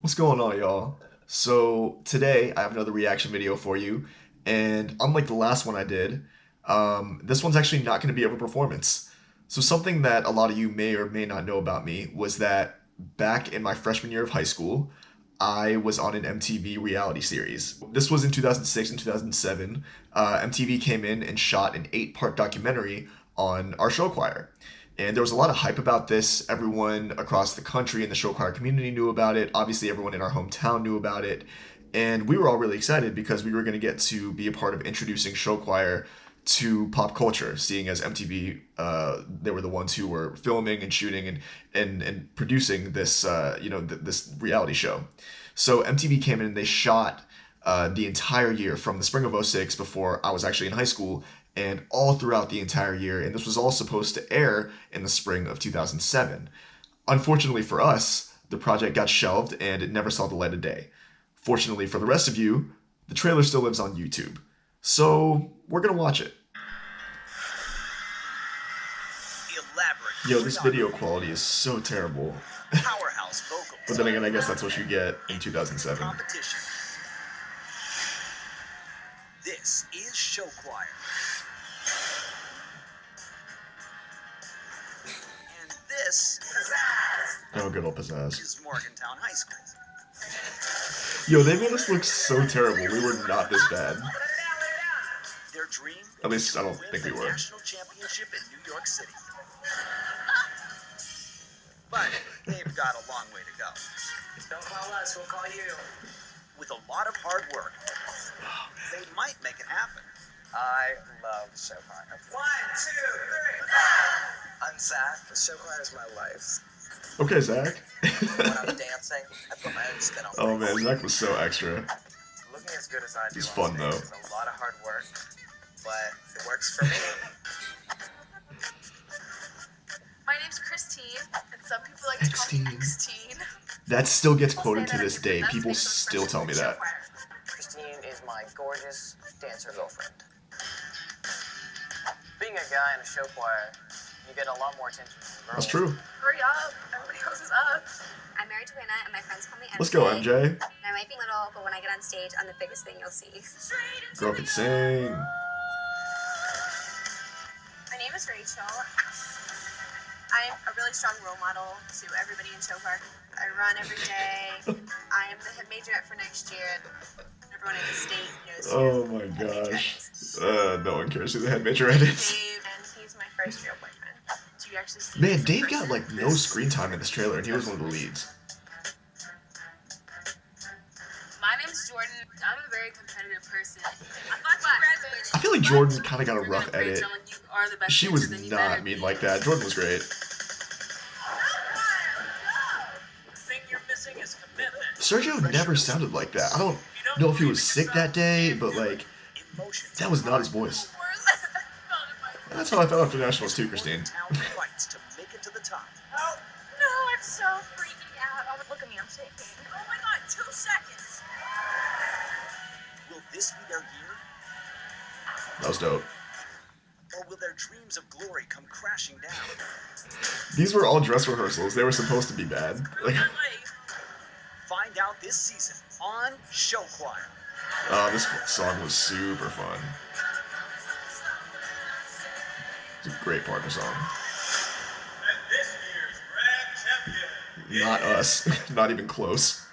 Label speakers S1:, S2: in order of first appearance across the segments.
S1: What's going on, y'all? So today I have another reaction video for you, and unlike the last one I did, this one's actually not going to be of a performance. So something that a lot of you may or may not know about me was that back in my freshman year of high school, I was on an MTV reality series. This was in 2006 and 2007. MTV came in and shot an 8-part documentary on our show choir. And there was a lot of hype about this. Everyone across the country in the show choir community knew about it. Obviously, everyone in our hometown knew about it. And we were all really excited because we were going to get to be a part of introducing show choir to pop culture, seeing as MTV, they were the ones who were filming and shooting and producing this, this reality show. So MTV came in and they shot the entire year from the spring of '06 before I was actually in high school and all throughout the entire year. And this was all supposed to air in the spring of 2007. Unfortunately for us, the project got shelved and it never saw the light of day. Fortunately for the rest of you, the trailer still lives on YouTube. So we're gonna watch it. Yo, this video quality is so terrible.
S2: Powerhouse vocals.
S1: But then again, I guess that's what you get in 2007.
S2: Competition. This is show choir. And this
S1: Oh, good old pizzazz.
S2: is Morgantown High School.
S1: Yo, they made us look so terrible. We were not this bad.
S2: Their dream
S1: At least I don't
S2: is to
S1: think we
S2: win the
S1: were.
S2: national championship in New York City. But they've got a long way to go.
S3: Don't call us, we'll call you.
S2: With a lot of hard work, they might make it happen.
S3: I love show choir. 1, 2, 3. I'm Zach. Show choir is my life.
S1: Okay, Zach.
S3: When I'm dancing, I put my own spin on
S1: Oh
S3: things.
S1: man, Zach was so extra.
S3: Looking as good as I do
S1: It's
S3: on
S1: fun,
S3: stage
S1: though.
S3: is a lot of hard work, but it works for me.
S4: My name's Christine, and some people like to call me
S1: Xtine.
S4: Xtine.
S1: That still gets
S4: People
S1: quoted
S4: say
S1: to
S4: that
S1: this
S4: I'm
S1: day.
S4: different.
S1: People
S4: That's based on
S1: still tell me
S4: expression
S1: that.
S4: in show choir.
S3: Christine is my gorgeous dancer girlfriend. Being a guy in a show choir, you get a lot more attention from girls.
S1: That's true.
S4: Hurry up, everybody else is up.
S5: I'm married to Anna, and my friends call me MJ.
S1: Let's go, MJ.
S5: And I might be little, but when I get on stage, I'm the biggest thing you'll see.
S1: Girl can sing.
S5: My name is Rachel. I'm a really strong role model to everybody in show choir. I run every day. I am the head majorette for next year. Everyone in the state knows
S1: Oh
S5: who
S1: my
S5: the head majorette
S1: gosh.
S5: is.
S1: No one cares who the head majorette is.
S5: Dave, and he's my first real boyfriend.
S4: Do you actually see
S1: Man,
S4: this in
S1: Dave got
S4: person?
S1: like no screen time in this trailer, and he was one of the leads.
S4: My name's Jordan. I'm a very competitive person. I thought you graduated.
S1: I feel like Jordan kind of got a
S4: You're
S1: rough
S4: gonna praise
S1: edit.
S4: someone, you are the best
S1: She
S4: dancer,
S1: was
S4: then you
S1: not
S4: better
S1: mean
S4: be.
S1: like that. Jordan was great.
S2: The thing you're missing is commitment.
S1: Sergio never sounded like that. I don't know if he was sick that day, but like,
S2: Emotions.
S1: that was not his voice. That's how I felt after nationals too, Christine.
S2: Town fights to make it to the top.
S4: No, I'm so freaking out. Oh, look at me, I'm shaking. Oh my god, 2 seconds.
S2: Will this be their year?
S1: That was dope.
S2: Or will their dreams of glory come crashing down?
S1: These were all dress rehearsals. They were supposed to be bad. Like,
S2: Find out this season on Show Choir.
S1: this song was super fun. It's a great partner song.
S6: And this year's grand champion
S1: Not us. Not even close.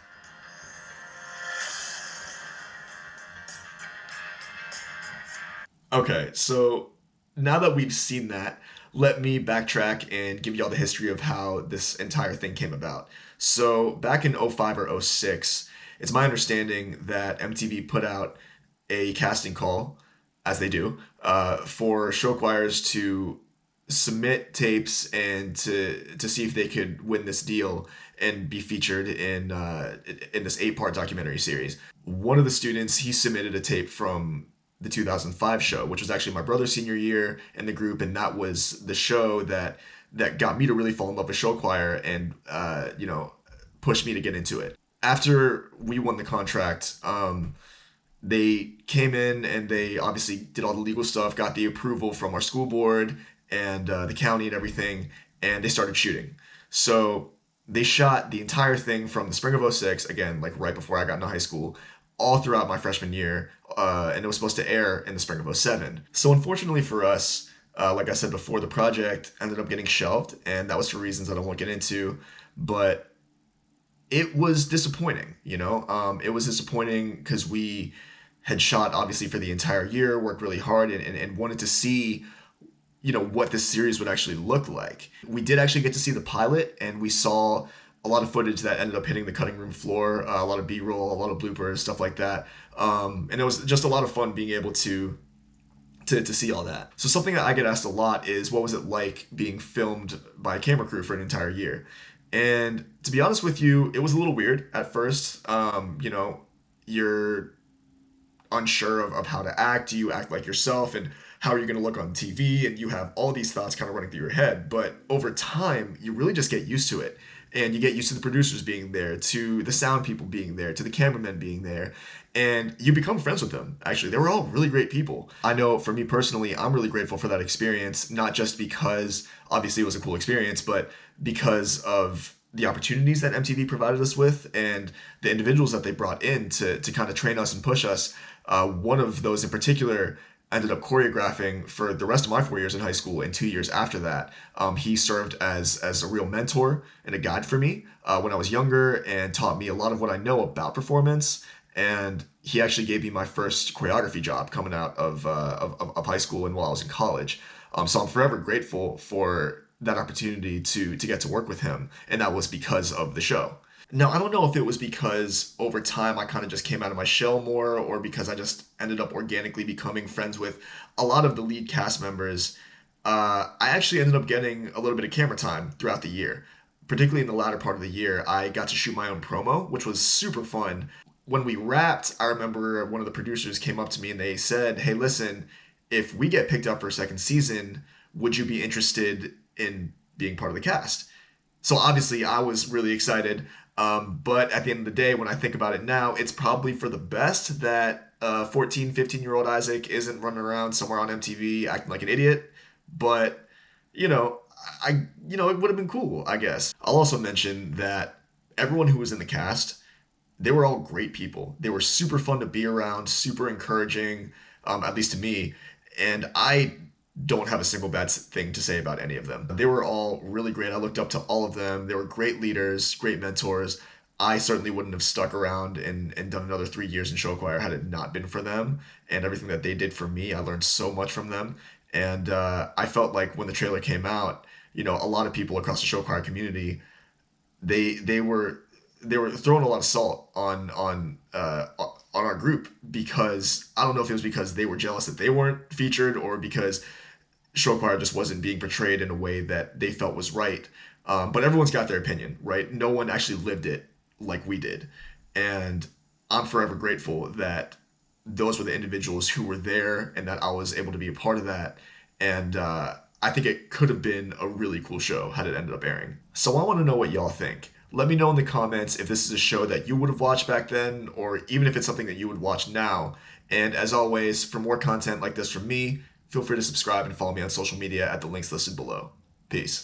S1: Okay, so now that we've seen that, let me backtrack and give you all the history of how this entire thing came about. So back in '05 or '06, it's my understanding that MTV put out a casting call, as they do, for show choirs to submit tapes and to see if they could win this deal and be featured in this 8-part documentary series. One of the students, he submitted a tape from the 2005 show, which was actually my brother's senior year in the group, and that was the show that got me to really fall in love with show choir and pushed me to get into it. After we won the contract, they came in and they obviously did all the legal stuff, got the approval from our school board and the county and everything, and they started shooting. So They shot the entire thing from the spring of '06, again, like right before I got into high school, all throughout my freshman year, and it was supposed to air in the spring of '07. So unfortunately for us, like I said before, the project ended up getting shelved, and that was for reasons that I won't get into. But it was disappointing, you know? It was disappointing because we had shot obviously for the entire year, worked really hard, and wanted to see, you know, what this series would actually look like. We did actually get to see the pilot, and we saw a lot of footage that ended up hitting the cutting room floor, a lot of B-roll, a lot of bloopers, stuff like that. And it was just a lot of fun being able to see all that. So something that I get asked a lot is, what was it like being filmed by a camera crew for an entire year? And to be honest with you, it was a little weird at first. You know, you're unsure of how to act. Do you act like yourself? And how are you going to look on TV? And you have all these thoughts kind of running through your head. But over time, you really just get used to it. And you get used to the producers being there, to the sound people being there, to the cameramen being there. And you become friends with them. Actually, they were all really great people. I know for me personally, I'm really grateful for that experience, not just because obviously it was a cool experience, but because of the opportunities that MTV provided us with and the individuals that they brought in to kind of train us and push us. One of those in particular ended up choreographing for the rest of my 4 years in high school and 2 years after that. He served as a real mentor and a guide for me when I was younger and taught me a lot of what I know about performance. And he actually gave me my first choreography job coming out of high school and while I was in college. So I'm forever grateful for that opportunity to get to work with him, and that was because of the show. Now, I don't know if it was because over time I kind of just came out of my shell more, or because I just ended up organically becoming friends with a lot of the lead cast members. I actually ended up getting a little bit of camera time throughout the year. Particularly in the latter part of the year, I got to shoot my own promo, which was super fun. When we wrapped, I remember one of the producers came up to me and they said, "Hey, listen, if we get picked up for a second season, would you be interested in being part of the cast?" So obviously I was really excited. But at the end of the day, when I think about it now, it's probably for the best that 14, 15-year-old Isaac isn't running around somewhere on MTV acting like an idiot. But, you know, it would have been cool, I guess. I'll also mention that everyone who was in the cast, they were all great people. They were super fun to be around, super encouraging, at least to me. And I don't have a single bad thing to say about any of them. They were all really great. I looked up to all of them. They were great leaders, great mentors. I certainly wouldn't have stuck around and done another 3 years in show choir had it not been for them and everything that they did for me. I learned so much from them. And I felt like when the trailer came out, you know, a lot of people across the show choir community, they were throwing a lot of salt on our group, because I don't know if it was because they were jealous that they weren't featured or because show choir just wasn't being portrayed in a way that they felt was right. But everyone's got their opinion, right? No one actually lived it like we did. And I'm forever grateful that those were the individuals who were there and that I was able to be a part of that. And I think it could have been a really cool show had it ended up airing. So I want to know what y'all think. Let me know in the comments if this is a show that you would have watched back then, or even if it's something that you would watch now. And as always, for more content like this from me, feel free to subscribe and follow me on social media at the links listed below. Peace.